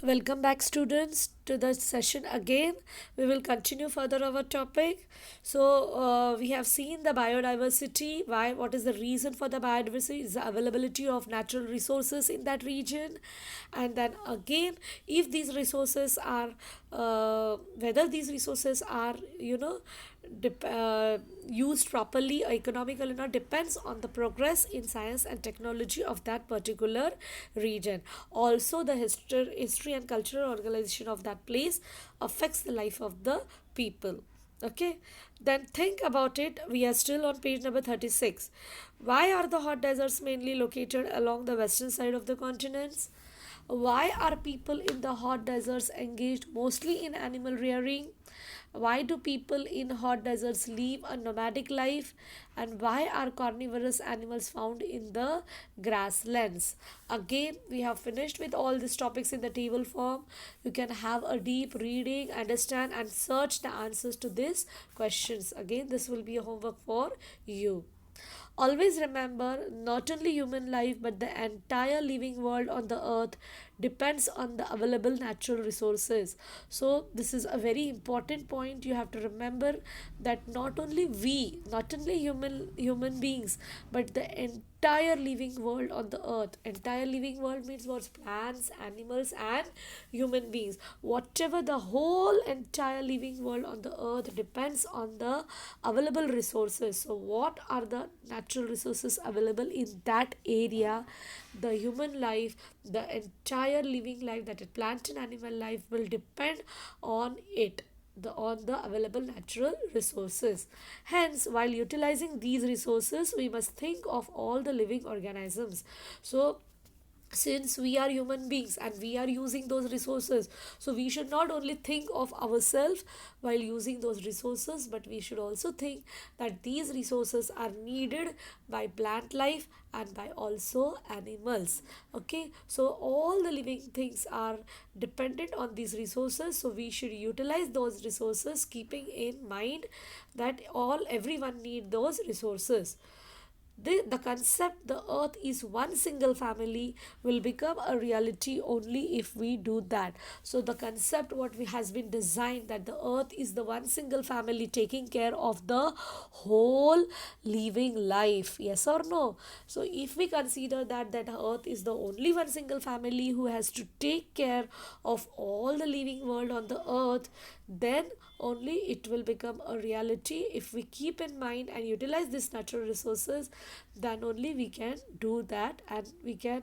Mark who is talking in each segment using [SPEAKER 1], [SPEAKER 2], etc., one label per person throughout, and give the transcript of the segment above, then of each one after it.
[SPEAKER 1] Welcome back, students, to the session again. We will continue further our topic. We have seen the biodiversity. Why? What is the reason for the biodiversity? Is the availability of natural resources in that region, and then again, if these resources are, whether these resources are, used properly or economically or not, depends on the progress in science and technology of that particular region. Also, the history and cultural organization of that place affects the life of the people. Okay, then think about it. We are still on page number 36. Why are the hot deserts mainly located along the western side of the continents? Why are people in the hot deserts engaged mostly in animal rearing? Why do people in hot deserts live a nomadic life? And why are carnivorous animals found in the grasslands? Again, we have finished with all these topics in the table form. You can have a deep reading, understand, and search the answers to these questions. Again, this will be a homework for you. Always remember, not only human life but the entire living world on the earth depends on the available natural resources. So, this is a very important point. You have to remember that not only we, not only human beings, but the entire living world on the earth. Entire living world means what? Plants, animals, and human beings. Whatever, the whole entire living world on the earth depends on the available resources. So what are the natural resources available in that area? The human life, the entire living life, that is plant and animal life, will depend on it, on the available natural resources. Hence, while utilizing these resources, we must think of all the living organisms. So since we are human beings and we are using those resources, so we should not only think of ourselves while using those resources, but we should also think that these resources are needed by plant life and by also animals. Okay, so all the living things are dependent on these resources, so we should utilize those resources, keeping in mind that all everyone need those resources. The concept the earth is one single family will become a reality only if we do that. So the concept what we has been designed, that the earth is the one single family taking care of the whole living life, yes or no? So if we consider that earth is the only one single family who has to take care of all the living world on the earth, then only it will become a reality. If we keep in mind and utilize these natural resources, then only we can do that, and we can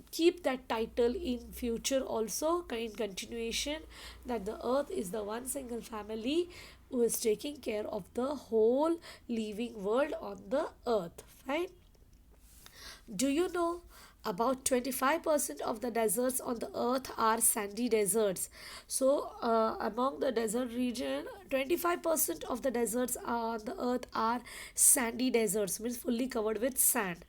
[SPEAKER 1] keep that title in future also, in continuation, that the earth is the one single family who is taking care of the whole living world on the earth. Fine. Do you know about 25% of the deserts on the earth are sandy deserts? So, among the desert region, 25% of the deserts on the earth are sandy deserts, means fully covered with sand.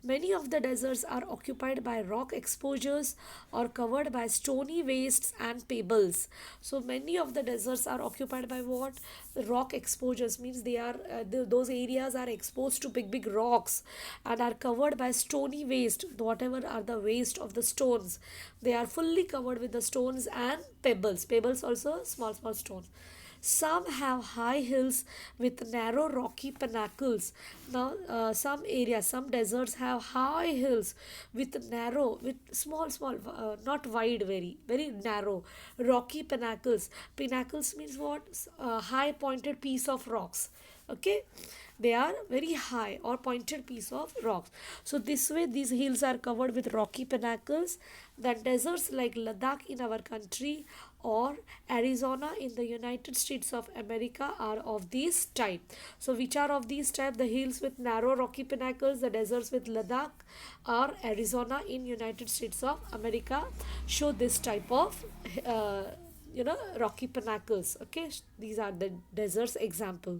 [SPEAKER 1] Many of the deserts are occupied by rock exposures or covered by stony wastes and pebbles. So many of the deserts are occupied by what? Rock exposures, means they are those areas are exposed to big rocks and are covered by stony waste. Whatever are the waste of the stones, they are fully covered with the stones and pebbles. Pebbles also small stones. Some have high hills with narrow rocky pinnacles. Now, some areas, some deserts have high hills with narrow, with small, not wide, very narrow, rocky pinnacles. Pinnacles means what? High pointed piece of rocks. Okay, they are very high or pointed piece of rocks. So this way these hills are covered with rocky pinnacles. Then deserts like Ladakh in our country or Arizona in the United States of America are of this type. So which are of these type? The hills with narrow rocky pinnacles, the deserts with Ladakh or Arizona in United States of America show this type of rocky pinnacles. Okay, these are the deserts example.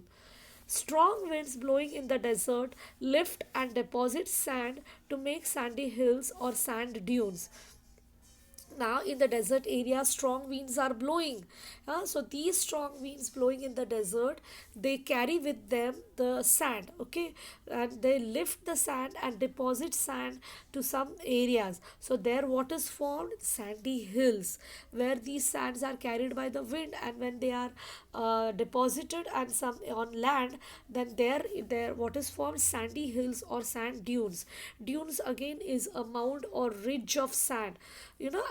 [SPEAKER 1] Strong winds blowing in the desert lift and deposit sand to make sandy hills or sand dunes. Now in the desert area strong winds are blowing. So these strong winds blowing in the desert, they carry with them the sand, okay, and they lift the sand and deposit sand to some areas. So there what is formed? Sandy hills, where these sands are carried by the wind, and when they are deposited and some on land, then there what is formed? Sandy hills or sand dunes. Dunes again is a mound or ridge of sand,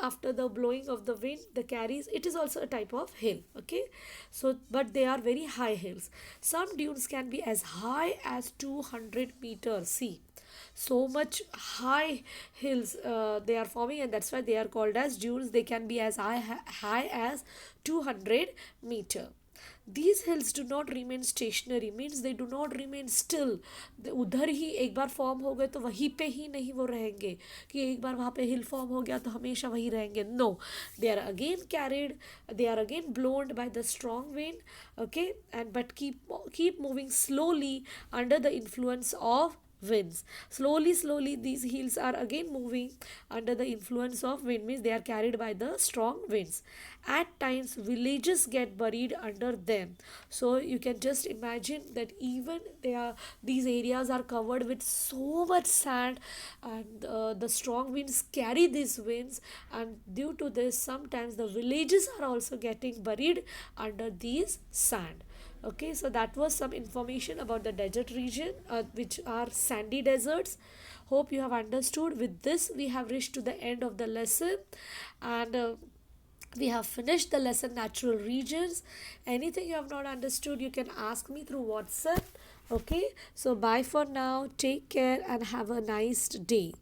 [SPEAKER 1] after the blowing of the wind, the carries, it is also a type of hill, okay. So but they are very high hills. Some dunes can be as high as 200 meters. See, so much high hills they are forming, and that's why they are called as dunes. They can be as high as 200 meter. These hills do not remain stationary, means they do not remain still. उधर ही एक बार form हो गए तो वहीं पे ही नहीं वो रहेंगे कि एक बार वहाँ पे हिल फॉर्म हो गया तो हमेशा वहीं रहेंगे. No, they are again carried, they are again blown by the strong wind, okay, and but keep moving slowly under the influence of winds. Slowly these hills are again moving under the influence of wind, means they are carried by the strong winds. At times villages get buried under them. So you can just imagine that even these areas are covered with so much sand, and the strong winds carry these winds, and due to this sometimes the villages are also getting buried under these sand. Okay, so that was some information about the desert region, which are sandy deserts. Hope you have understood. With this we have reached to the end of the lesson, and we have finished the lesson natural regions. Anything you have not understood, you can ask me through WhatsApp. Okay, so bye for now, take care and have a nice day.